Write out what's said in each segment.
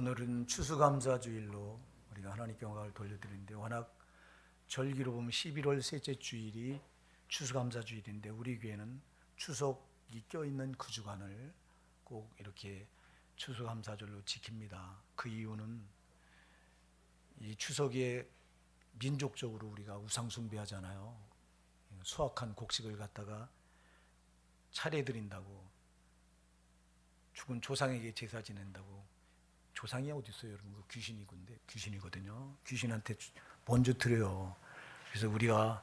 오늘은 추수감사주일로 우리가 하나님께 영광을 돌려드리는데, 워낙 절기로 보면 11월 셋째 주일이 추수감사주일인데 우리 교회는 추석이 껴있는 그 주간을 꼭 이렇게 추수감사절로 지킵니다. 그 이유는 이 추석에 민족적으로 우리가 우상숭배하잖아요. 수확한 곡식을 갖다가 차례드린다고, 죽은 조상에게 제사 지낸다고. 조상이 어디 있어요, 여러분? 그 귀신이거든요. 귀신한테 먼저 드려요. 그래서 우리가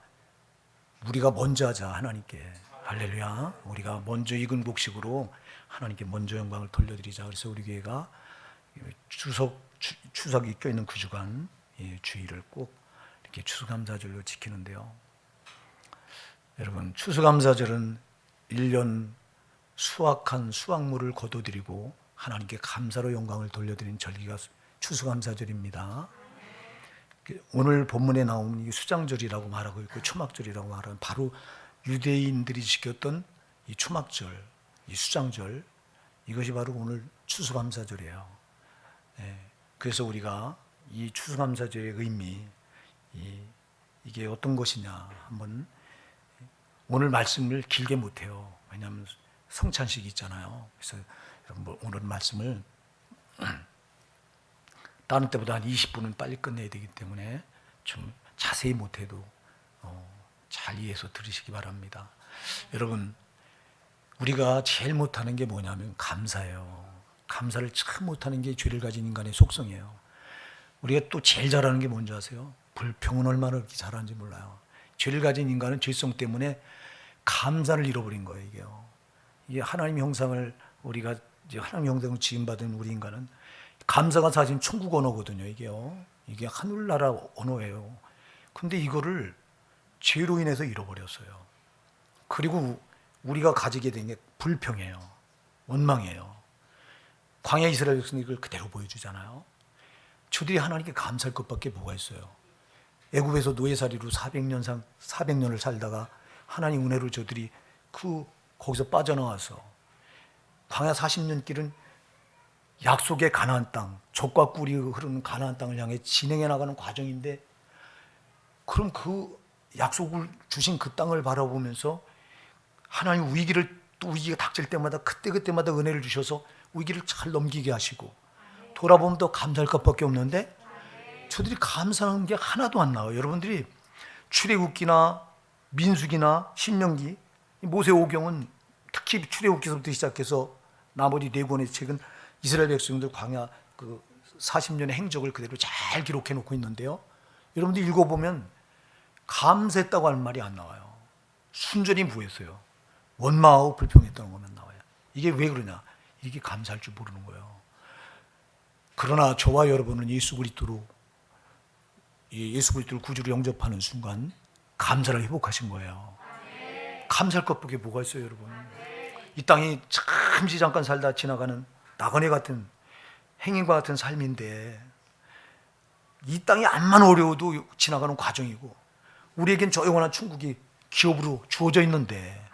먼저 하자, 하나님께. 할렐루야. 우리가 먼저 익은 곡식으로 하나님께 먼저 영광을 돌려드리자. 그래서 우리 교회가 추석이 껴있는 그 주간 주일을 꼭 이렇게 추수감사절로 지키는데요. 여러분, 추수감사절은 1년 수확한 수확물을 거둬들이고 하나님께 감사로 영광을 돌려드리는 절기가 추수감사절입니다. 오늘 본문에 나오는 이 수장절이라고 말하고 있고 초막절이라고 말하는, 바로 유대인들이 지켰던 이 초막절, 이 수장절, 이것이 바로 오늘 추수감사절이에요. 그래서 우리가 이 추수감사절의 의미, 이게 어떤 것이냐, 한번, 오늘 말씀을 길게 못해요. 왜냐하면 성찬식이 있잖아요. 그래서 오늘 말씀을 다른 때보다 한 20분은 빨리 끝내야 되기 때문에 좀 자세히 못해도 잘 이해해서 들으시기 바랍니다. 여러분, 우리가 제일 못하는 게 뭐냐면 감사예요. 감사를 참 못하는 게 죄를 가진 인간의 속성이에요. 우리가 또 제일 잘하는 게 뭔지 아세요? 불평은 얼마나 그렇게 잘하는지 몰라요. 죄를 가진 인간은 죄성 때문에 감사를 잃어버린 거예요. 이게 하나님 형상을, 우리가 이제 하나님 형상을 지음받은 우리 인간은 감사가 사실 천국 언어거든요. 이게 하늘나라 언어예요. 근데 이거를 죄로 인해서 잃어버렸어요. 그리고 우리가 가지게 된 게 불평이에요. 원망이에요. 광야 이스라엘 백성이 이걸 그대로 보여주잖아요. 저들이 하나님께 감사할 것밖에 뭐가 있어요? 애굽에서 노예살이로 400년을 살다가 하나님 은혜로 저들이 거기서 빠져나와서 광야 40년 길은 약속의 가나안 땅, 젖과 꿀이 흐르는 가나안 땅을 향해 진행해 나가는 과정인데, 그럼 그 약속을 주신 그 땅을 바라보면서 하나님 위기가 닥칠 때마다 그때마다 은혜를 주셔서 위기를 잘 넘기게 하시고, 돌아보면 더 감사할 것밖에 없는데 저들이 감사하는 게 하나도 안 나와요. 여러분들이 출애굽기나 민수기나 신명기, 모세오경은 특히 출애굽기서부터 시작해서 나머지 4권의 책은 이스라엘 백성들 광야 그 40년의 행적을 그대로 잘 기록해 놓고 있는데요. 여러분들 읽어보면 감사했다고 하는 말이 안 나와요. 순전히 부했어요. 원망하고 불평했다는 것만 나와요. 이게 왜 그러냐? 이게 감사할 줄 모르는 거예요. 그러나 저와 여러분은 예수 그리스도를 구주로 영접하는 순간 감사를 회복하신 거예요. 감사할 것밖에 뭐가 있어요, 여러분? 이 땅이 잠시 잠깐 살다 지나가는 나그네 같은, 행인과 같은 삶인데, 이 땅이 암만 어려워도 지나가는 과정이고, 우리에겐 저 영원한 천국이 기업으로 주어져 있는데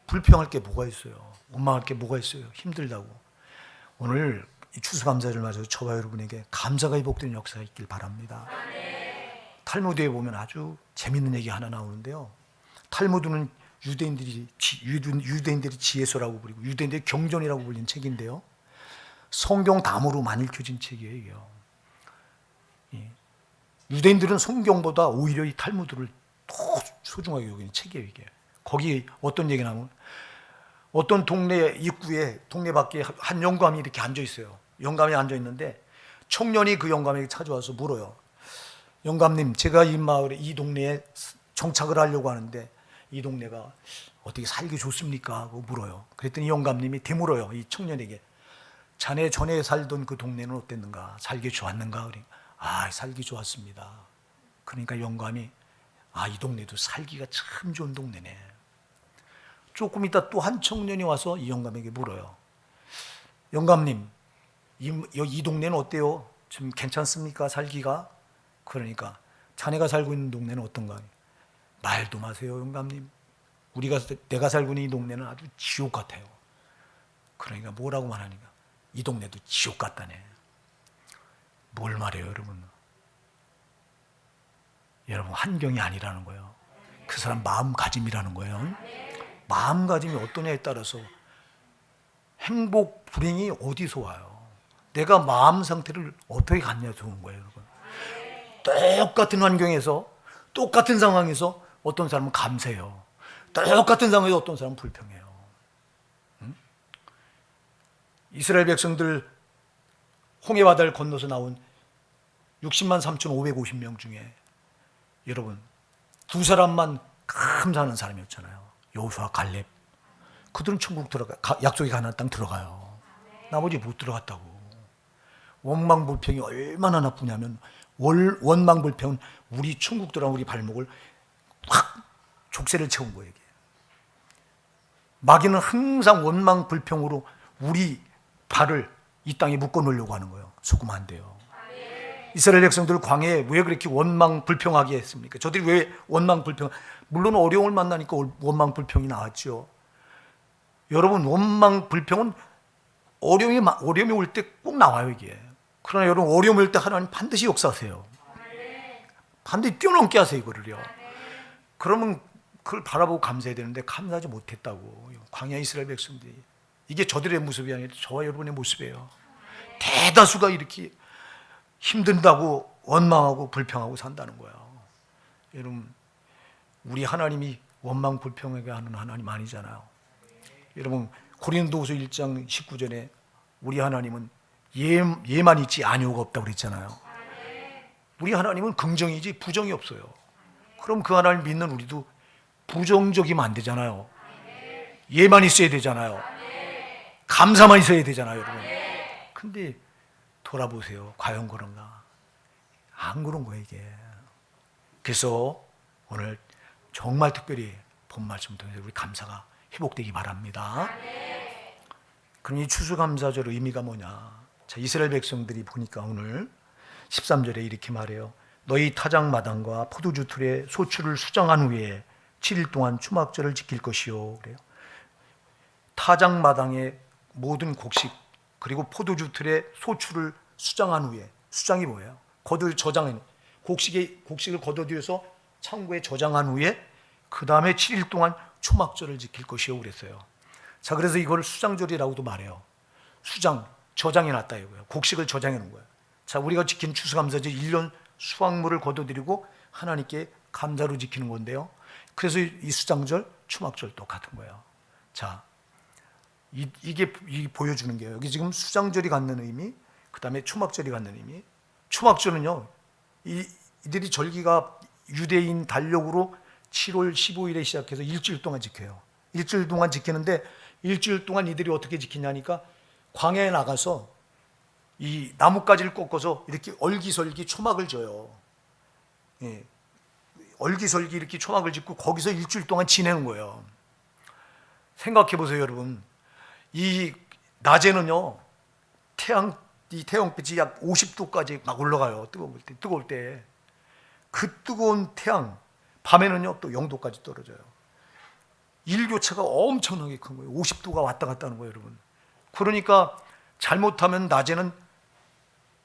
불평할 게 뭐가 있어요? 원망할 게 뭐가 있어요? 힘들다고. 오늘 이 추수감사를 맞아서 저와 여러분에게 감사가 회복되는 역사가 있길 바랍니다. 탈무드에 보면 아주 재밌는 얘기 하나 나오는데요. 탈무드는 유대인들이 지혜서라고 부르고 유대인들이 경전이라고 불리는 책인데요. 성경 담으로 많이 읽혀진 책이에요. 유대인들은 성경보다 오히려 이 탈무드를 더 소중하게 여기는 책이에요. 이게. 거기 어떤 얘기 나오면, 어떤 동네 입구에, 동네 밖에 한 영감이 이렇게 앉아 있어요. 영감이 앉아 있는데 청년이 그 영감에게 찾아와서 물어요. 영감님, 제가 이 마을에, 이 동네에 정착을 하려고 하는데 이 동네가 어떻게 살기 좋습니까? 하고 물어요. 그랬더니 영감님이 되물어요. 이 청년에게. 자네 전에 살던 그 동네는 어땠는가? 살기 좋았는가? 그러니까, 살기 좋았습니다. 그러니까 영감이, 이 동네도 살기가 참 좋은 동네네. 조금 있다 또 한 청년이 와서 이 영감에게 물어요. 영감님, 이 동네는 어때요? 좀 괜찮습니까? 살기가? 그러니까, 자네가 살고 있는 동네는 어떤가? 말도 마세요, 영감님. 내가 살고 있는 이 동네는 아주 지옥 같아요. 그러니까 뭐라고 말하니까, 이 동네도 지옥 같다네. 뭘 말해요, 여러분? 여러분, 환경이 아니라는 거예요. 그 사람 마음가짐이라는 거예요. 마음가짐이 어떠냐에 따라서 행복, 불행이 어디서 와요? 내가 마음 상태를 어떻게 갖냐 좋은 거예요, 여러분. 똑같은 환경에서, 똑같은 상황에서 어떤 사람은 감사해요. 똑같은 상황에서 어떤 사람은 불평해요. 응? 이스라엘 백성들 홍해바다를 건너서 나온 60만 3,550명 중에 여러분 두 사람만 감사하는 사람이었잖아요. 여호수아, 갈렙. 그들은 천국 약속의 가나안 땅 들어가요. 나머지 못 들어갔다고. 원망불평이 얼마나 나쁘냐면 원망불평은 우리 천국 들어간 우리 발목을 확 족쇄를 채운 거예요. 이게. 마귀는 항상 원망불평으로 우리 발을 이 땅에 묶어 놓으려고 하는 거예요. 속으면 안 돼요. 이스라엘 백성들을 광야에 왜 그렇게 원망불평하게 했습니까? 저들이 왜 원망불평? 물론 어려움을 만나니까 원망불평이 나왔죠. 여러분, 원망불평은 어려움이 올 때 꼭 나와요, 이게. 그러나 여러분, 어려움이 올 때 하나님 반드시 역사하세요. 반드시 뛰어넘게 하세요, 이거를요. 그러면 그걸 바라보고 감사해야 되는데 감사하지 못했다고. 광야 이스라엘 백성들이. 이게 저들의 모습이 아니라 저와 여러분의 모습이에요. 대다수가 이렇게 힘든다고 원망하고 불평하고 산다는 거예요. 여러분, 우리 하나님이 원망 불평하게 하는 하나님 아니잖아요. 여러분, 고린도후서 1장 19절에 우리 하나님은 예만 있지 아니오가 없다고 그랬잖아요. 우리 하나님은 긍정이지 부정이 없어요. 그럼 그 하나님 믿는 우리도 부정적이면 안 되잖아요. 예만 있어야 되잖아요. 감사만 있어야 되잖아요, 여러분. 근데 돌아보세요. 과연 그런가? 안 그런 거예요, 이게. 그래서 오늘 정말 특별히 본 말씀 통해서 우리 감사가 회복되기 바랍니다. 그럼 이 추수감사절 의미가 뭐냐? 자, 이스라엘 백성들이 보니까 오늘 13절에 이렇게 말해요. 너희 타작마당과 포도주 틀에 소출을 수정한 후에 7일 동안 추막절을 지킬 것이요. 그래요. 타작마당의 모든 곡식 그리고 포도주 틀에 소출을 수정한 후에, 수정이 뭐예요? 저장해 곡식을 걷어들여서 창고에 저장한 후에 그 다음에 7일 동안 초막절을 지킬 것이요 그랬어요. 자, 그래서 이걸 수장절이라고도 말해요. 저장해 놨다 이거예요. 곡식을 저장해 놓은 거예요. 자, 우리가 지킨 추수감사절 1년 수확물을 걷어들이고 하나님께 감사로 지키는 건데요. 그래서 이 수장절, 초막절 똑같은 거예요. 자, 이게 보여주는 게요. 여기 지금 수장절이 갖는 의미, 그 다음에 초막절이 갖는 의미. 초막절은요, 이들이 절기가 유대인 달력으로 7월 15일에 시작해서 일주일 동안 지켜요. 일주일 동안 지키는데 일주일 동안 이들이 어떻게 지키냐니까 광야에 나가서 이 나뭇가지를 꺾어서 이렇게 얼기설기 초막을 져요. 예. 얼기설기 이렇게 초막을 짓고 거기서 일주일 동안 지내는 거예요. 생각해 보세요, 여러분. 이 낮에는요, 이 태양빛이 약 50도까지 막 올라가요. 뜨거울 때. 그 뜨거운 태양, 밤에는요, 또 0도까지 떨어져요. 일교차가 엄청나게 큰 거예요. 50도가 왔다 갔다 하는 거예요, 여러분. 그러니까 잘못하면 낮에는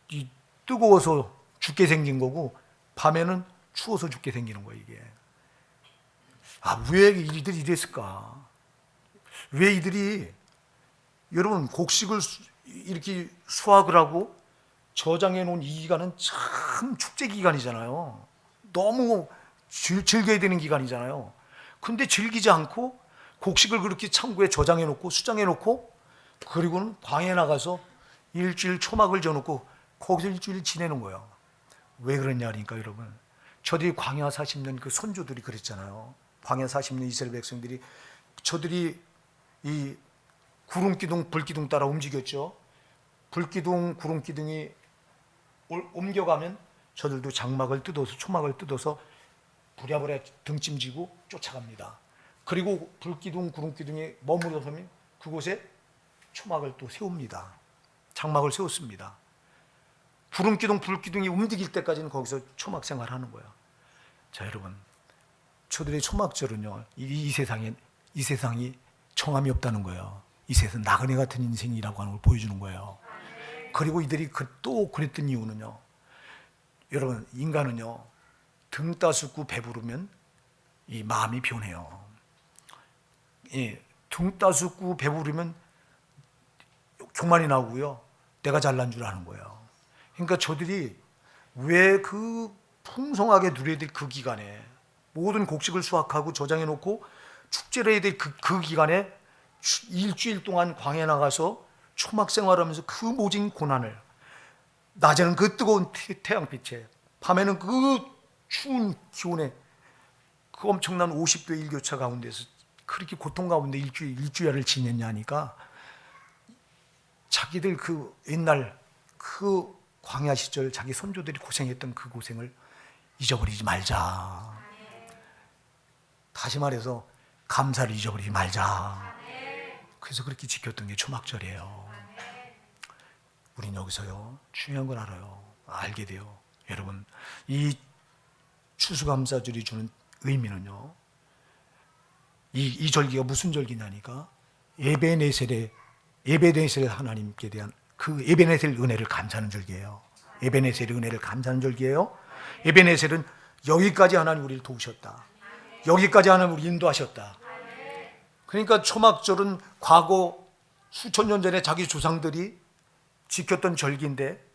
이 뜨거워서 죽게 생긴 거고, 밤에는 추워서 죽게 생기는 거예요, 이게. 아, 왜 이들이 이랬을까? 왜 이들이, 여러분, 곡식을 이렇게 수확을 하고 저장해 놓은 이 기간은 참 축제 기간이잖아요. 너무 즐겨야 되는 기간이잖아요. 근데 즐기지 않고 곡식을 그렇게 창고에 저장해 놓고 수장해 놓고 그리고는 광야에 나가서 일주일 초막을 져놓고 거기서 일주일 지내는 거예요. 왜 그랬냐 하니까 여러분, 저들이 광야 40년 그 선조들이 그랬잖아요. 광야 40년 이스라엘 백성들이 저들이 이 구름기둥 불기둥 따라 움직였죠. 불기둥 구름기둥이 옮겨가면 저들도 장막을 뜯어서 초막을 뜯어서 부랴부랴 등짐지고 쫓아갑니다. 그리고 불기둥 구름기둥이 머무르서면 그곳에 초막을 또 세웁니다. 장막을 세웠습니다. 구름기둥 불기둥이 움직일 때까지는 거기서 초막 생활하는 거예요. 자, 여러분, 저들의 초막절은요, 이 세상이 청함이 없다는 거예요. 이 세상 나그네 같은 인생이라고 하는 걸 보여주는 거예요. 그리고 이들이 또 그랬던 이유는요, 여러분, 인간은요 등 따숩고 배부르면 이 마음이 변해요. 등 따숩고 배부르면 교만이 나오고요, 내가 잘난 줄 아는 거예요. 그러니까 저들이 왜 그 풍성하게 누려야 될 그 기간에 모든 곡식을 수확하고 저장해 놓고 축제를 해야 될 그 기간에 일주일 동안 광야에 나가서 초막 생활하면서 그 모진 고난을, 낮에는 그 뜨거운 태양빛에, 밤에는 그 추운 기온에, 그 엄청난 50도 일교차 가운데서 그렇게 고통 가운데 일주일을 지냈냐니까, 자기들 그 옛날 그 광야 시절 자기 선조들이 고생했던 그 고생을 잊어버리지 말자. 다시 말해서 감사를 잊어버리지 말자. 그래서 그렇게 지켰던 게 초막절이에요. 우린 여기서요 중요한 걸 알아요. 알게 돼요. 여러분, 이 추수감사절이 주는 의미는요, 이 절기가 무슨 절기냐니까, 에베네셀 하나님께 대한 그 에베네셀 은혜를 감사하는 절기예요. 에베네셀의 은혜를 감사하는 절기예요. 에베네셀은 여기까지 하나님 우리를 도우셨다, 여기까지 하나님 우리를 인도하셨다. 그러니까 초막절은 과거 수천 년 전에 자기 조상들이 지켰던 절기인데,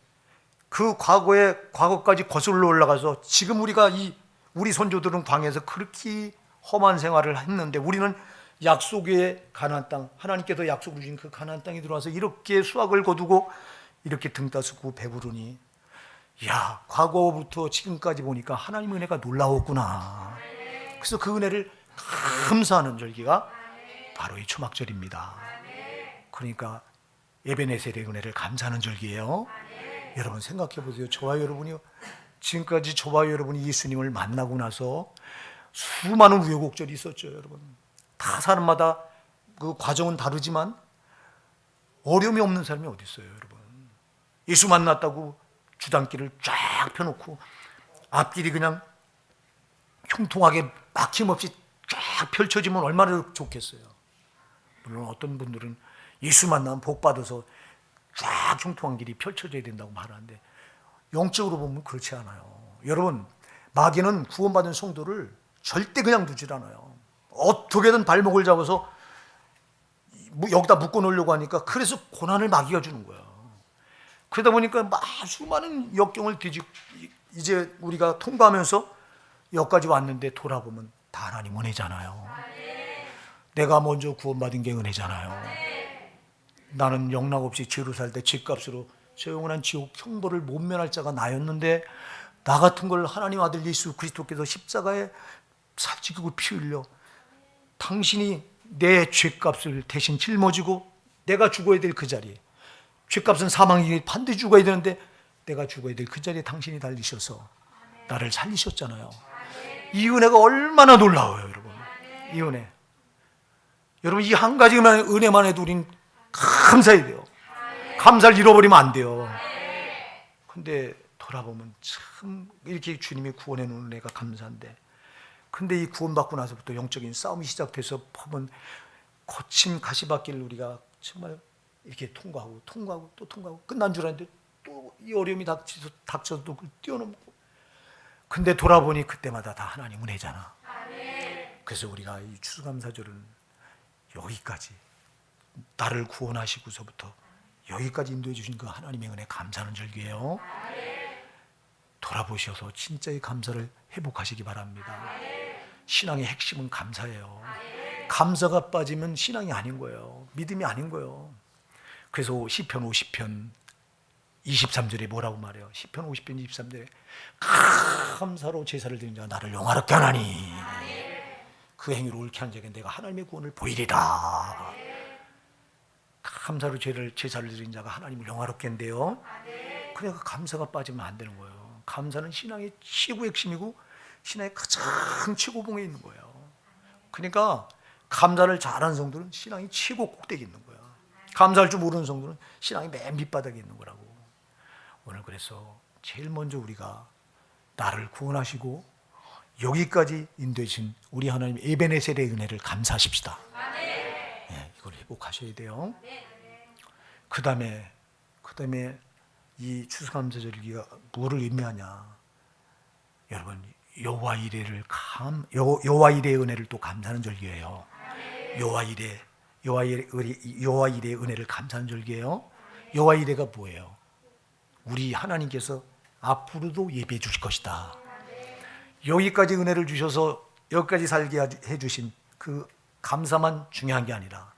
그 과거까지 거슬러 올라가서 지금 우리 선조들은 광야에서 그렇게 험한 생활을 했는데, 우리는 약속의 가나안 땅, 하나님께서 약속을 주신 그 가나안 땅에 들어와서 이렇게 수확을 거두고 이렇게 등 따숩고 배부르니, 야, 과거부터 지금까지 보니까 하나님의 은혜가 놀라웠구나. 그래서 그 은혜를 감사하는 절기가 바로 이 초막절입니다. 그러니까 에베네셀의 은혜를 감사하는 절기예요. 여러분 생각해 보세요. 저와 여러분이 지금까지 저와 여러분이 예수님을 만나고 나서 수많은 우여곡절이 있었죠. 여러분, 다 사람마다 그 과정은 다르지만 어려움이 없는 사람이 어디 있어요. 여러분, 예수 만났다고 주단길을 쫙 펴놓고 앞길이 그냥 형통하게 막힘없이 쫙 펼쳐지면 얼마나 좋겠어요. 물론 어떤 분들은 예수 만나면 복 받아서 쫙 형통한 길이 펼쳐져야 된다고 말하는데, 영적으로 보면 그렇지 않아요. 여러분, 마귀는 구원받은 성도를 절대 그냥 두질 않아요. 어떻게든 발목을 잡아서 여기다 묶어 놓으려고 하니까, 그래서 고난을 마귀가 주는 거예요. 그러다 보니까 수많은 역경을 이제 우리가 통과하면서 여기까지 왔는데 돌아보면 다 하나님 은혜잖아요. 내가 먼저 구원받은 게 은혜잖아요. 나는 영락없이 죄로 살 때 죗값으로 저 영원한 지옥 형벌을 못 면할 자가 나였는데, 나 같은 걸 하나님 아들 예수 그리스도께서 십자가에 살찌고 피 흘려 당신이 내 죗값을 대신 짊어지고, 내가 죽어야 될 그 자리에, 죗값은 사망이 반드시 죽어야 되는데 내가 죽어야 될 그 자리에 당신이 달리셔서 나를 살리셨잖아요. 이 은혜가 얼마나 놀라워요. 여러분, 이 은혜, 여러분, 이 한 가지만 은혜만 해도 우린 감사해야 돼요. 감사를 잃어버리면 안 돼요. 근데 돌아보면 참 이렇게 주님이 구원해 놓은 은혜가 감사한데, 근데 이 구원받고 나서부터 영적인 싸움이 시작돼서 보면 거친 가시밭길을 우리가 정말 이렇게 통과하고 또 통과하고 끝난 줄 알았는데 또 이 어려움이 닥쳐서 또 뛰어넘고, 근데 돌아보니 그때마다 다 하나님 은혜잖아. 그래서 우리가 이 추수감사절은 여기까지, 나를 구원하시고서부터 여기까지 인도해 주신 그 하나님의 은혜 감사하는 절기예요. 돌아보셔서 진짜의 감사를 회복하시기 바랍니다. 신앙의 핵심은 감사예요. 감사가 빠지면 신앙이 아닌 거예요. 믿음이 아닌 거예요. 그래서 시편 50편 23절에 뭐라고 말해요? 시편 50편 23절에 감사로 제사를 드린 자가 나를 영화롭게 하나니 그 행위를 옳게 한 자에게 내가 하나님의 구원을 보이리라. 감사로 제사를 드린 자가 하나님을 영화롭게 한대요. 그러니까 감사가 빠지면 안 되는 거예요. 감사는 신앙의 최고 핵심이고 신앙의 가장 최고봉에 있는 거예요. 그러니까 감사를 잘하는 성도는 신앙이 최고 꼭대기에 있는 거예요. 감사할 줄 모르는 성도는 신앙이 맨 밑바닥에 있는 거라고. 오늘 그래서 제일 먼저 우리가 나를 구원하시고 여기까지 인도해 주신 우리 하나님 에베네셀의 은혜를 감사하십시다. 네, 이걸 회복하셔야 돼요. 그 다음에 이 추수감사절기가 뭐를 의미하냐? 여러분, 여호와 이레의 은혜를 또 감사하는 절기예요. 여호와 이레의 은혜를 감사하는 절기예요. 여호와 이레가 뭐예요? 우리 하나님께서 앞으로도 예배해 주실 것이다. 여기까지 은혜를 주셔서 여기까지 살게 해주신 그 감사만 중요한 게 아니라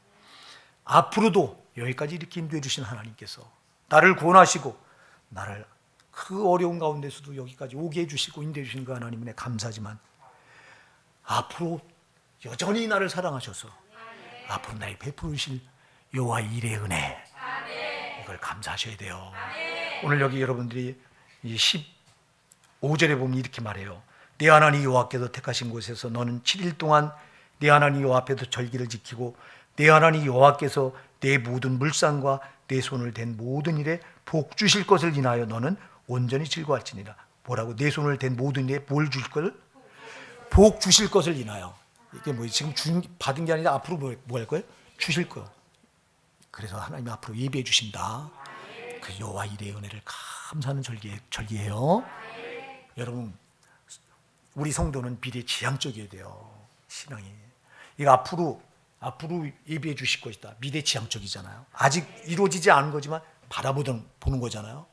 앞으로도 여기까지 이렇게 인도해 주신 하나님께서 나를 구원하시고 나를 그 어려운 가운데서도 여기까지 오게 해주시고 인도해 주신 그 하나님에 감사하지만 앞으로 여전히 나를 사랑하셔서 앞으로 나에게 베푸실 여호와 이레의 은혜, 이걸 감사하셔야 돼요. 오늘 여기 여러분들이 이 15절에 보면 이렇게 말해요. 내 하나님 여호와께서 택하신 곳에서 너는 7일 동안 내 하나님 여호와 앞에서 절기를 지키고 내 하나님 여호와께서 내 모든 물상과 내 손을 댄 모든 일에 복 주실 것을 인하여 너는 온전히 즐거워할지니라. 뭐라고? 내 손을 댄 모든 일에 뭘 줄 걸? 복 주실 것을 인하여. 이게 뭐 지금 받은 게 아니라 앞으로 뭐 할 거예요? 주실 거예요. 그래서 하나님이 앞으로 예비해 주신다. 그 여호와 이레의 은혜를 감사하는 절기예요. 여러분, 우리 성도는 미래지향적이어야 돼요. 신앙이. 이거 앞으로 예비해 주실 것이다. 미래지향적이잖아요. 아직 이루어지지 않은 거지만 보는 거잖아요.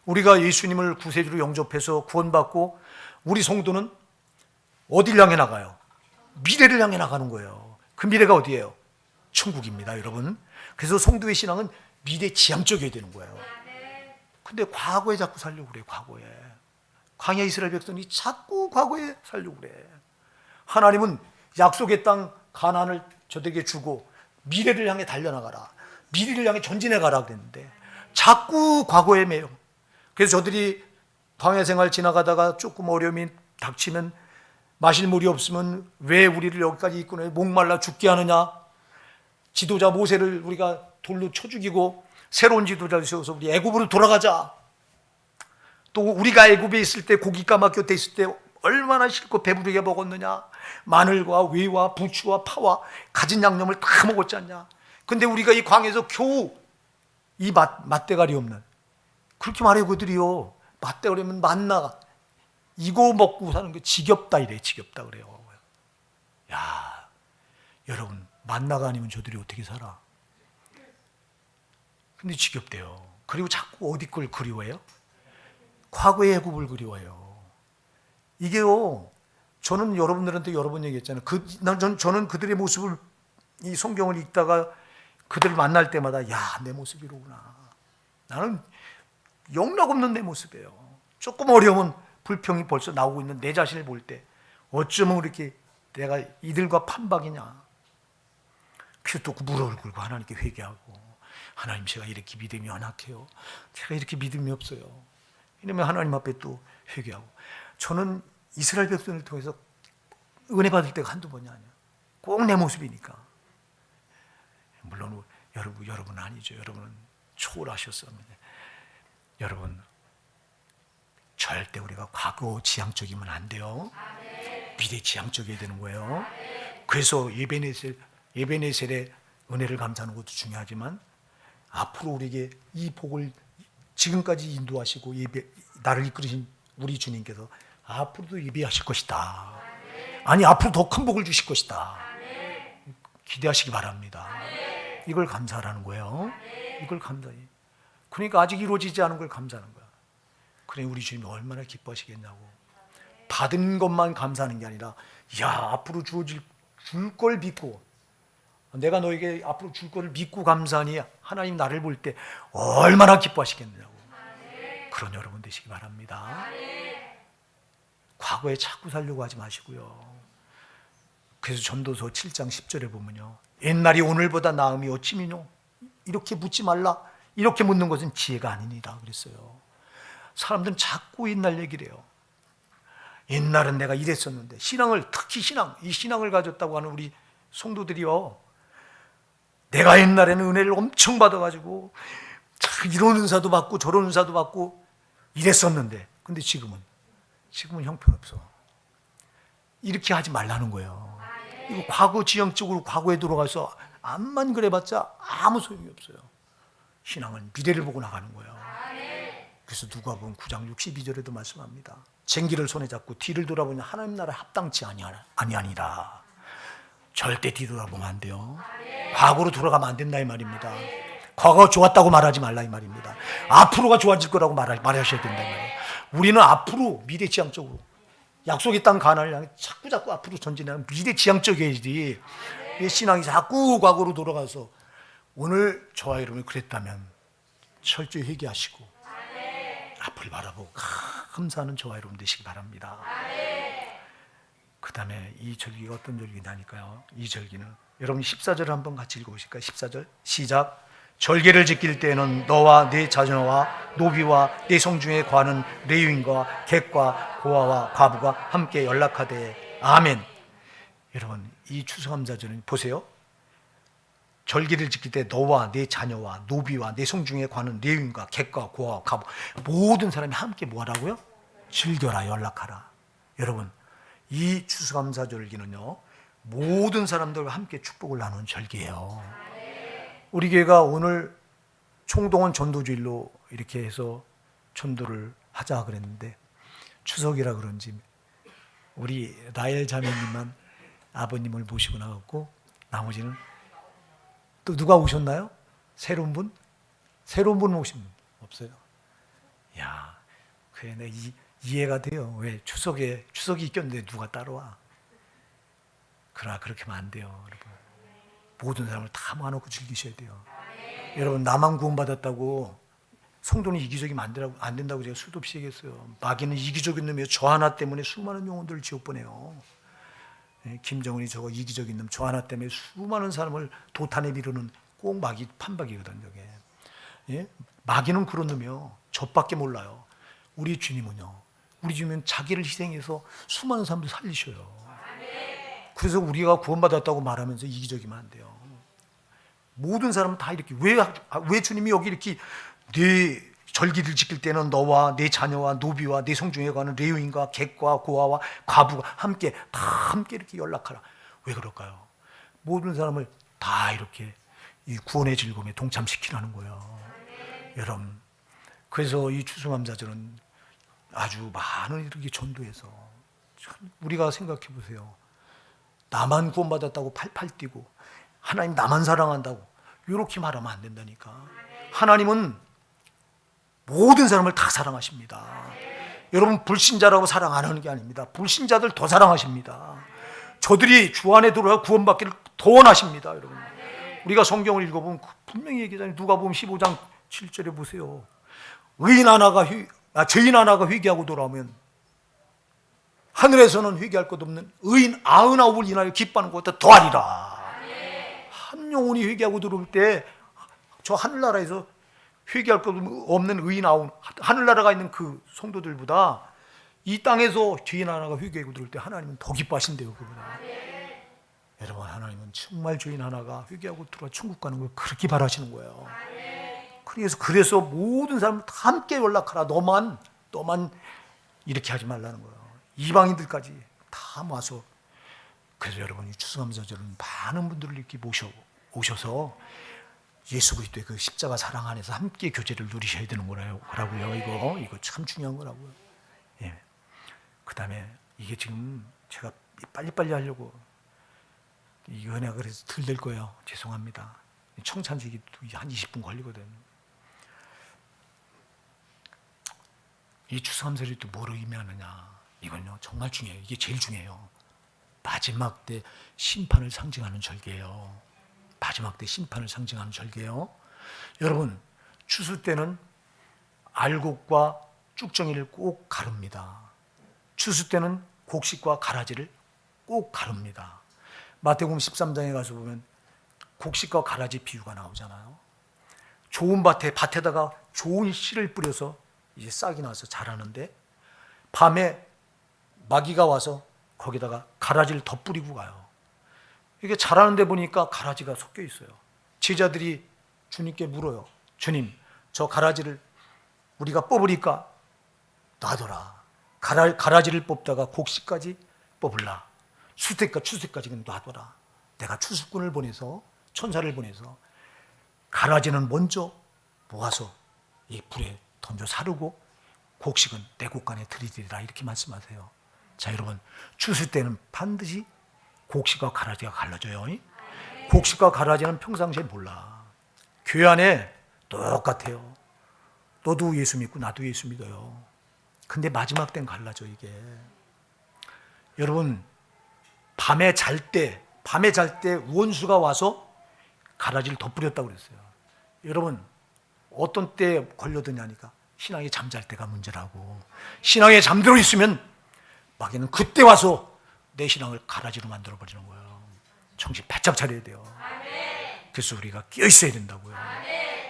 우리가 예수님을 구세주로 영접해서 구원받고 우리 성도는 어디를 향해 나가요? 미래를 향해 나가는 거예요. 그 미래가 어디예요? 천국입니다, 여러분. 그래서 성도의 신앙은 미래지향적이어야 되는 거예요. 근데 과거에 자꾸 살려고 그래요. 과거에. 광야 이스라엘 백성이 자꾸 과거에 살려고 그래. 하나님은 약속의 땅 가나안을 저들에게 주고 미래를 향해 달려나가라, 미래를 향해 전진해가라 그랬는데 자꾸 과거에 매여. 그래서 저들이 광야 생활 지나가다가 조금 어려움이 닥치면 마실 물이 없으면 왜 우리를 여기까지 이끌어 목말라 죽게 하느냐. 지도자 모세를 우리가 돌로 쳐 죽이고 새로운 지도자를 세워서 우리 애굽으로 돌아가자. 또 우리가 애굽에 있을 때 고기 까맣게 곁에 있을 때 얼마나 싫고 배부르게 먹었느냐. 마늘과 외와 부추와 파와 가진 양념을 다 먹었지 않냐. 근데 우리가 이 광야에서 겨우 이 맛대가리 없는, 그렇게 말해요 그들이요. 맛대가리 없는 만나 이거 먹고 사는 게 지겹다 이래. 지겹다 그래요. 야, 여러분, 만나가 아니면 저들이 어떻게 살아? 근데 지겹대요. 그리고 자꾸 어디 걸 그리워해요? 과거의 애굽을 그리워해요. 이게요, 저는 여러분들한테 여러 번 얘기했잖아요. 저는 그들의 모습을, 이 성경을 읽다가 그들을 만날 때마다 야, 내 모습이 이러구나. 나는 영락없는 내 모습이에요. 조금 어려우면 불평이 벌써 나오고 있는 내 자신을 볼 때 어쩌면 그렇게 내가 이들과 판박이냐. 그래서 또 무릎을 꿇고 하나님께 회개하고, 하나님, 제가 이렇게 믿음이 연약해요. 제가 이렇게 믿음이 없어요. 이러면 하나님 앞에 또 회개하고. 저는 이스라엘 백성을 통해서 은혜 받을 때가 한두 번이 아니야. 꼭 내 모습이니까. 물론 여러분은 아니죠. 여러분은 초월하셨습니다. 여러분, 절대 우리가 과거 지향적이면 안 돼요. 미래 지향적이어야 되는 거예요. 그래서 예배네셀의 은혜를 감사하는 것도 중요하지만 앞으로 우리에게 이 복을 지금까지 인도하시고 나를 이끌으신 우리 주님께서 앞으로도 예배하실 것이다. 아니, 앞으로 더 큰 복을 주실 것이다. 기대하시기 바랍니다. 이걸 감사하라는 거예요. 이걸 감사해. 그러니까 아직 이루어지지 않은 걸 감사하는 거야. 그래, 우리 주님이 얼마나 기뻐하시겠냐고. 받은 것만 감사하는 게 아니라, 야, 앞으로 줄 걸 믿고, 내가 너에게 앞으로 줄 거를 믿고 감사하니 하나님 나를 볼 때 얼마나 기뻐하시겠냐고. 그런 여러분 되시기 바랍니다. 과거에 자꾸 살려고 하지 마시고요. 그래서 전도서 7장 10절에 보면요, 옛날이 오늘보다 나음이 어찌미뇨. 이렇게 묻지 말라. 이렇게 묻는 것은 지혜가 아니니라 그랬어요. 사람들은 자꾸 옛날 얘기를 해요. 옛날은 내가 이랬었는데. 특히 이 신앙을 가졌다고 하는 우리 성도들이요, 내가 옛날에는 은혜를 엄청 받아가지고 이런 은사도 받고 저런 은사도 받고 이랬었는데, 근데 지금은 형편없어. 이렇게 하지 말라는 거예요. 이거 과거 지향적으로 과거에 들어가서 암만 그래봤자 아무 소용이 없어요. 신앙은 미래를 보고 나가는 거예요. 그래서 누가복음 9장 62절에도 말씀합니다. 쟁기를 손에 잡고 뒤를 돌아보면 하나님 나라에 합당치 아니하니라. 절대 뒤돌아보면 안 돼요. 과거로 돌아가면 안 된다 이 말입니다. 과거가 좋았다고 말하지 말라 이 말입니다. 앞으로가 좋아질 거라고 말하셔야 된다 이 말이에요. 우리는 앞으로 미래지향적으로 약속의 땅 가나안을 향해 자꾸 앞으로 전진하는 미래지향적이어야지. 신앙이 자꾸 과거로 돌아가서 오늘 저와 여러분이 그랬다면 철저히 회개하시고 앞을 바라보고 감사하는 저와 여러분 되시기 바랍니다. 그 다음에 이 절기가 어떤 절기냐니까요. 이 절기는 여러분 14절을 한번 같이 읽어보실까요? 14절 시작. 절개를 지킬 때에는 너와 네 자녀와 노비와 네 성중에 관한 레위인과 객과 고아와 과부가 함께 연락하되 아멘. 여러분 이 추수감사절은 보세요. 절기를 지킬 때 너와 네 자녀와 노비와 네 성중에 관한 레위인과 객과 고아와 과부 모든 사람이 함께 뭐하라고요? 즐겨라 연락하라. 여러분 이 추수감사절기는요 모든 사람들과 함께 축복을 나누는 절기예요. 우리 교회가 오늘 총동원 전도주일로 이렇게 해서 전도를 하자 그랬는데 추석이라 그런지 우리 라엘 자매님만 아버님을 모시고 나갔고 나머지는 또 누가 오셨나요? 새로운 분? 새로운 분 오신 분 없어요? 야, 그래 내가 이해가 돼요. 왜 추석이 있겼는데 누가 따라와? 그렇게 하면 안 돼요, 여러분. 모든 사람을 다 모아놓고 즐기셔야 돼요. 여러분 나만 구원받았다고 성도는 이기적이면 안 된다고 제가 수도 없이 얘기했어요. 마귀는 이기적인 놈이에요. 저 하나 때문에 수많은 영혼들을 지옥 보내요. 김정은이 저거 이기적인 놈 저 하나 때문에 수많은 사람을 도탄에 미루는 꼭 마귀 판박이거든요. 예? 마귀는 그런 놈이요. 저밖에 몰라요. 우리 주님은요. 우리 주님은 자기를 희생해서 수많은 사람들 살리셔요. 그래서 우리가 구원받았다고 말하면서 이기적이면 안 돼요. 모든 사람은 다 이렇게 왜 주님이 여기 이렇게 네 절기를 지킬 때는 너와 네 자녀와 노비와 네 성중에 관한 레위인과 객과 고아와 과부가 함께 이렇게 연락하라. 왜 그럴까요? 모든 사람을 다 이렇게 이 구원의 즐거움에 동참시키라는 거예요. 여러분 그래서 이 추수감사절은 아주 많은 이렇게 전도해서 우리가 생각해 보세요. 나만 구원받았다고 팔팔 뛰고 하나님 나만 사랑한다고 이렇게 말하면 안 된다니까. 하나님은 모든 사람을 다 사랑하십니다. 여러분 불신자라고 사랑 안 하는 게 아닙니다. 불신자들 더 사랑하십니다. 저들이 주 안에 들어와 구원받기를 더 원하십니다. 여러분 우리가 성경을 읽어보면 분명히 얘기하잖아요. 누가복음 15장 7절에 보세요. 죄인 하나가 회개하고 돌아오면 하늘에서는 회개할 것 없는 의인 99을 인하여 기뻐하는 것보다 더하리라. 한 영혼이 회개하고 들어올 때 저 하늘나라에서 회개할 것 없는 의인 99, 하늘나라가 있는 그 성도들보다 이 땅에서 죄인 하나가 회개하고 들어올 때 하나님은 더 기뻐하신대요. 그보다. 여러분 하나님은 정말 죄인 하나가 회개하고 들어와 천국 가는 걸 그렇게 바라시는 거예요. 그래서 모든 사람을 다 함께 연락하라. 너만 이렇게 하지 말라는 거예요. 이방인들까지 다 모아서. 그래서 여러분 이 추수감사절은 많은 분들을 이렇게 오셔서 예수 그리스도의 그 십자가 사랑 안에서 함께 교제를 누리셔야 되는 거라고요. 이거 참 중요한 거라고요. 예. 그 다음에 이게 지금 제가 빨리빨리 하려고 이 은혜가 그래서 덜 될 거예요. 죄송합니다. 청찬식이 한 20분 걸리거든. 이 추수감사절이 또 뭘 의미하느냐? 이건요 정말 중요해요. 이게 제일 중요해요. 마지막 때 심판을 상징하는 절기예요. 마지막 때 심판을 상징하는 절기예요. 여러분 추수 때는 알곡과 쭉정이를 꼭 가릅니다. 추수 때는 곡식과 가라지를 꼭 가릅니다. 마태복음 13장에 가서 보면 곡식과 가라지 비유가 나오잖아요. 좋은 밭에다가 좋은 씨를 뿌려서 이제 싹이 나서 자라는데 밤에 마귀가 와서 거기다가 가라지를 더 뿌리고 가요. 이게 자라는데 보니까 가라지가 섞여 있어요. 제자들이 주님께 물어요. 주님, 저 가라지를 우리가 뽑으니까 놔둬라. 가라지를 뽑다가 곡식까지 뽑을라. 추수때까지 놔둬라. 내가 추수꾼을 보내서 천사를 보내서 가라지는 먼저 모아서 이 불에 던져 사르고 곡식은 내 곳간에 들이리라 이렇게 말씀하세요. 자, 여러분, 추수 때는 반드시 곡식과 가라지가 갈라져요. 곡식과 가라지는 평상시에 몰라. 교회 안에 똑같아요. 너도 예수 믿고 나도 예수 믿어요. 근데 마지막 때는 갈라져 이게. 여러분, 밤에 잘 때 원수가 와서 가라지를 덧뿌렸다고 그랬어요. 여러분, 어떤 때 걸려드냐니까 신앙에 잠잘 때가 문제라고. 신앙에 잠들어 있으면 마귀는 그때 와서 내 신앙을 가라지로 만들어버리는 거예요. 정신 바짝 차려야 돼요. 그래서 우리가 깨어 있어야 된다고요.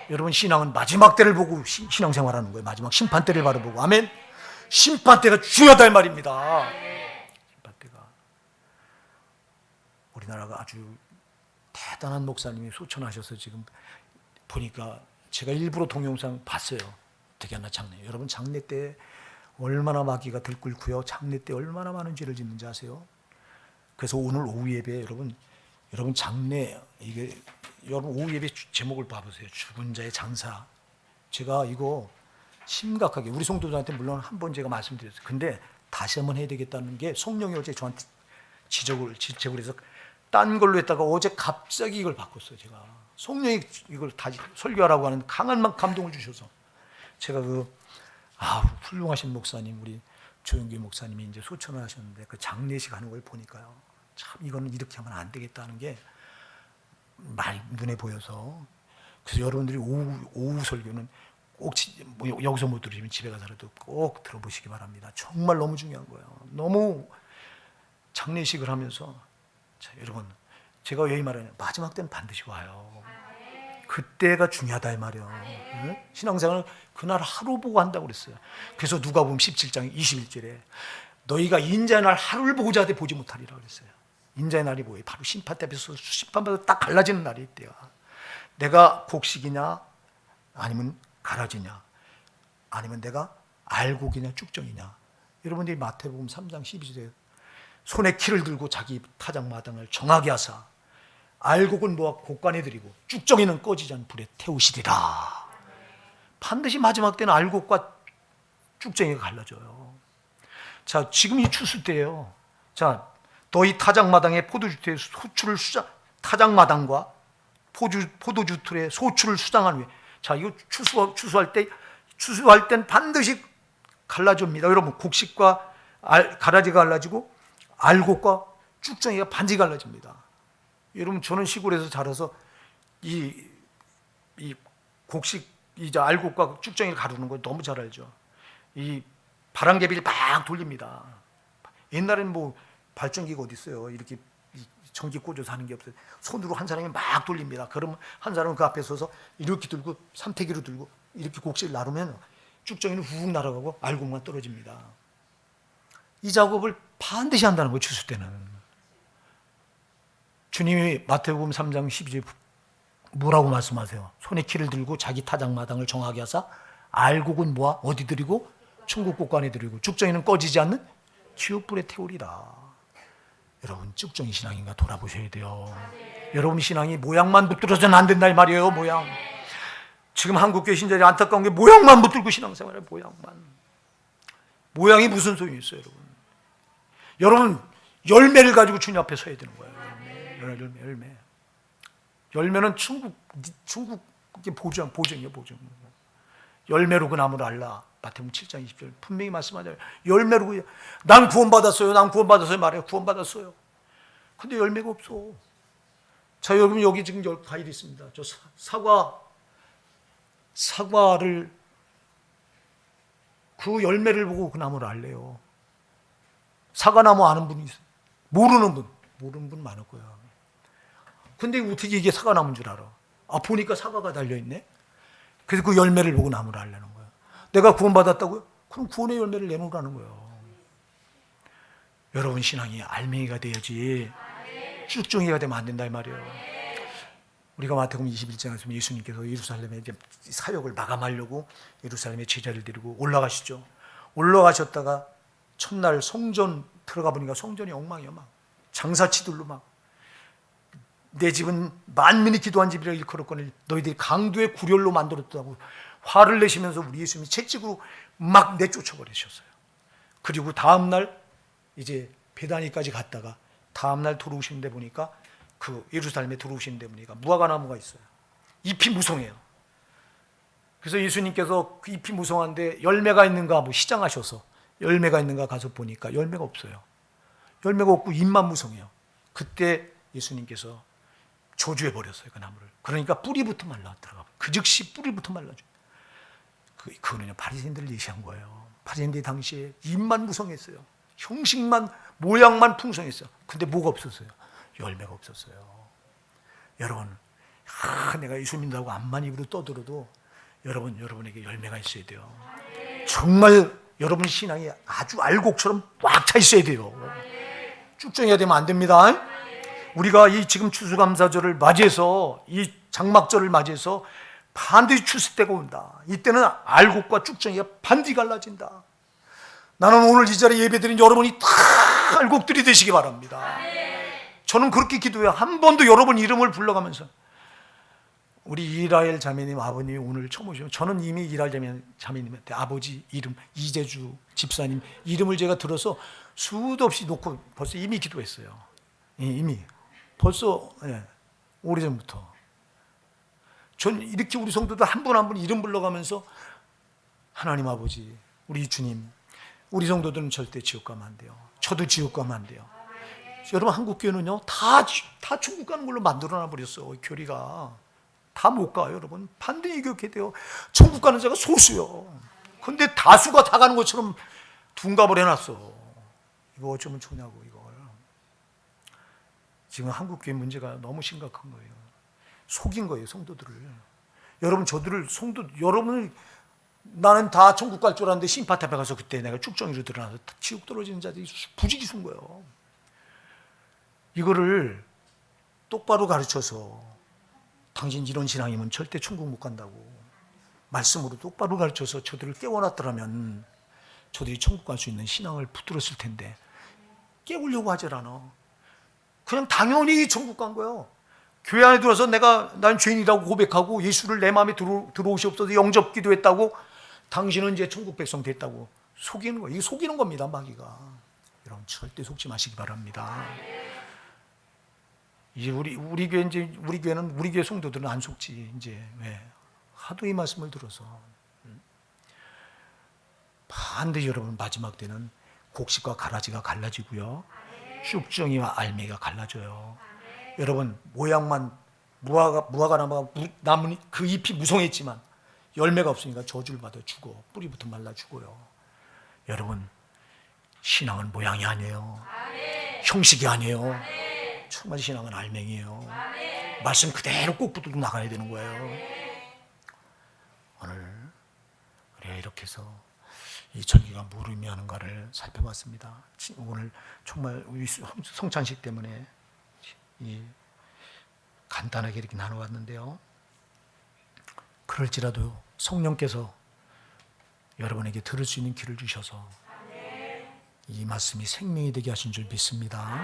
여러분, 신앙은 마지막 때를 보고 신앙생활하는 거예요. 마지막 심판 때를 바라보고. 아멘. 심판 때가 중요하다 이 말입니다. 심판 때가. 우리나라가 아주 대단한 목사님이 소천하셔서 지금 보니까 제가 일부러 동영상 봤어요. 어떻게 하나 장례. 여러분, 장례 때 얼마나 마귀가 들끓고요. 장례 때 얼마나 많은 죄를 짓는지 아세요? 그래서 오늘 오후 예배 여러분 장례 이게 여러분 오후 예배 제목을 봐보세요. 죽은 자의 장사. 제가 이거 심각하게 우리 성도들한테 물론 한 번 제가 말씀드렸어요. 근데 다시 한번 해야 되겠다는 게 성령이 어제 저한테 지적을 해서 딴 걸로 했다가 어제 갑자기 이걸 바꿨어요. 제가 성령이 이걸 다시 설교하라고 하는 강한 감동을 주셔서 제가 훌륭하신 목사님 우리 조영규 목사님이 이제 소천을 하셨는데 그 장례식 하는 걸 보니까요. 참 이거는 이렇게 하면 안 되겠다는 게 많이 눈에 보여서 그래서 여러분들이 오후 설교는 꼭 여기서 못 들으시면 집에 가서라도 꼭 들어보시기 바랍니다. 정말 너무 중요한 거예요. 너무 장례식을 하면서 자, 여러분 제가 여기 말하는 마지막 때는 반드시 와요. 그때가 중요하다 이 말이에요. 응? 신앙생활은 그날 하루 보고 한다고 그랬어요. 그래서 누가복음 17장 21절에 너희가 인자의 날 하루를 보고자 하되 보지 못하리라 그랬어요. 인자의 날이 뭐예요? 바로 심판 때 앞에서 심판받아 딱 갈라지는 날이 있대요. 내가 곡식이냐 아니면 가라지냐 아니면 내가 알곡이냐 쭉정이냐. 여러분들이 마태복음 3장 12절에 손에 키를 들고 자기 타작마당을 정하게 하사 알곡은 모아 곡간에 들이고 쭉정이는 꺼지지 않은 불에 태우시리라. 반드시 마지막 때는 알곡과 쭉정이가 갈라져요. 자, 지금 이 추수 때예요. 자, 너희 타작마당에 포도주틀에 소출을 타작마당과 포도주 틀에 소출을 수장한 후에 자, 이거 추수할 땐 반드시 갈라집니다. 여러분, 곡식과 가라지가 갈라지고 알곡과 쭉정이가 반드시 갈라집니다. 여러분, 저는 시골에서 자라서 이 곡식 이제 알곡과 쭉정이를 가르는 거 너무 잘 알죠. 이 바람개비를 막 돌립니다. 옛날에는 뭐 발전기가 어디 있어요? 이렇게 전기 꽂아서 하는 게 없어요. 손으로 한 사람이 막 돌립니다. 그러면 한 사람은 그 앞에 서서 이렇게 들고 삼태기로 들고 이렇게 곡식을 나르면 쭉정이는 훅 날아가고 알곡만 떨어집니다. 이 작업을 반드시 한다는 거예요. 추수 때는. 주님이 마태복음 3장 12절에 뭐라고 말씀하세요? 손에 키를 들고 자기 타작마당을 정하게 하사 알곡은 모아 어디 들이고 천국 곳간에 들이고 쭉정이는 꺼지지 않는 지옥불에 태우리라. 여러분, 쭉정이 신앙인가 돌아보셔야 돼요. 여러분 신앙이 모양만 붙들어서는 안 된다 이 말이에요. 모양. 지금 한국교회 신자들이 안타까운 게 모양만 붙들고 신앙생활해. 모양이 무슨 소용이 있어요, 여러분? 여러분 열매를 가지고 주님 앞에 서야 되는 거예요. 열매는 충국의 보증이에요, 보증. 열매로 그 나무를 알라. 마태복음 7장 20절 분명히 말씀하잖아요. 열매로 난 구원받았어요. 말해요. 구원받았어요. 근데 열매가 없어. 자, 여러분 여기 지금 과일이 있습니다. 저 사과를 그 열매를 보고 그 나무를 알래요. 사과나무 아는 분이 있어요. 모르는 분 많을 거야. 근데 어떻게 이게 사과나무인 줄 알아? 보니까 사과가 달려있네. 그래서 그 열매를 보고 나무를 알려는 거야. 내가 구원받았다고요? 그럼 구원의 열매를 내놓으라는 거예요. 여러분 신앙이 알맹이가 돼야지 쭉정이가 되면 안 된다 이 말이에요. 우리가 마태복음 21장에서 예수님께서 예루살렘에 이제 사역을 마감하려고 예루살렘에 제자를 데리고 올라가시죠. 올라가셨다가 첫날 성전 들어가 보니까 성전이 엉망이야. 막 장사치들로 막 내 집은 만민이 기도한 집이라 일컬었거늘 너희들이 강도의 구렬로 만들었다고 화를 내시면서 우리 예수님이 채찍으로 막 내쫓아 버리셨어요. 그리고 다음 날 이제 베다니까지 갔다가 다음 날 들어오시는데 보니까 그 예루살렘에 들어오시는데 보니까 무화과 나무가 있어요. 잎이 무성해요. 그래서 예수님께서 그 잎이 무성한데 열매가 있는가 뭐 시장하셔서 열매가 있는가 가서 보니까 열매가 없어요. 열매가 없고 잎만 무성해요. 그때 예수님께서 저주해 버렸어요, 그 나무를. 그러니까 뿌리부터 말라 들어가. 그 즉시 뿌리부터 말라줘요. 그거는요 바리새인들을 예시한 거예요. 바리새인들이 당시에 잎만 무성했어요. 형식만 모양만 풍성했어요. 근데 뭐가 없었어요? 열매가 없었어요. 여러분, 내가 예수 믿는다고 앞만 입으로 떠들어도 여러분에게 열매가 있어야 돼요. 정말 여러분 신앙이 아주 알곡처럼 꽉 차 있어야 돼요. 쭉정해야 되면 안 됩니다. 우리가 이 지금 추수감사절을 맞이해서 이 장막절을 맞이해서 반드시 추수 때가 온다. 이때는 알곡과 쭉정이가 반드시 갈라진다. 나는 오늘 이 자리에 예배드린 여러분이 다 알곡들이 되시기 바랍니다. 저는 그렇게 기도해요. 한 번도 여러분 이름을 불러가면서 우리 이라엘 자매님 아버님이 오늘 처음 오시면 저는 이미 이라엘 자매님한테 아버지 이름 이재주 집사님 이름을 제가 들어서 수도 없이 놓고 벌써 이미 기도했어요. 이미 벌써 오래전부터 전 이렇게 우리 성도들 한 분 한 분 이름 불러가면서 하나님 아버지 우리 주님 우리 성도들은 절대 지옥 가면 안 돼요. 저도 지옥 가면 안 돼요. 여러분 한국교회는요 다 천국 가는 걸로 만들어놔 버렸어. 교리가 다 못 가요. 여러분 반드시 기억해야 돼요. 천국 가는 자가 소수요. 근데 다수가 다 가는 것처럼 둔갑을 해놨어. 이거 어쩌면 좋냐고. 이걸 지금 한국교회 문제가 너무 심각한 거예요. 속인 거예요 성도들을. 여러분 저들을 여러분을 나는 다 천국 갈 줄 알았는데 심판 앞에 가서 그때 내가 쭉정이로 드러나서 지옥 떨어지는 자들이 부지기수인 거예요. 이거를 똑바로 가르쳐서 당신 이런 신앙이면 절대 천국 못 간다고 말씀으로 똑바로 가르쳐서 저들을 깨워놨더라면 저들이 천국 갈 수 있는 신앙을 붙들었을 텐데 깨우려고 하질 않아. 그냥 당연히 천국 간 거예요. 교회 안에 들어서 난 죄인이라고 고백하고 예수를 내 마음에 들어오시옵소서 영접 기도했다고 당신은 이제 천국 백성 됐다고 속이는 거예요. 이게 속이는 겁니다. 마귀가. 여러분 절대 속지 마시기 바랍니다. 이제 우리 교회는 우리 교회 성도들은 안 속지. 이제 왜? 하도 이 말씀을 들어서 반드시 여러분 마지막 때는 곡식과 가라지가 갈라지고요. 쭉정이와 알맹이가 갈라져요. 여러분 모양만 무화과 나무는 그 잎이 무성했지만 열매가 없으니까 저주를 받아 죽어. 뿌리부터 말라 죽어요. 여러분 신앙은 모양이 아니에요. 형식이 아니에요. 정말 신앙은 알맹이에요. 말씀 그대로 꼭 붙들고 나가야 되는 거예요. 오늘 우리가 이렇게 해서 이 절기가 뭘 의미하는가를 살펴봤습니다. 오늘 정말 우리 성찬식 때문에 간단하게 이렇게 나눠봤는데요. 그럴지라도 성령께서 여러분에게 들을 수 있는 귀를 주셔서 이 말씀이 생명이 되게 하신 줄 믿습니다.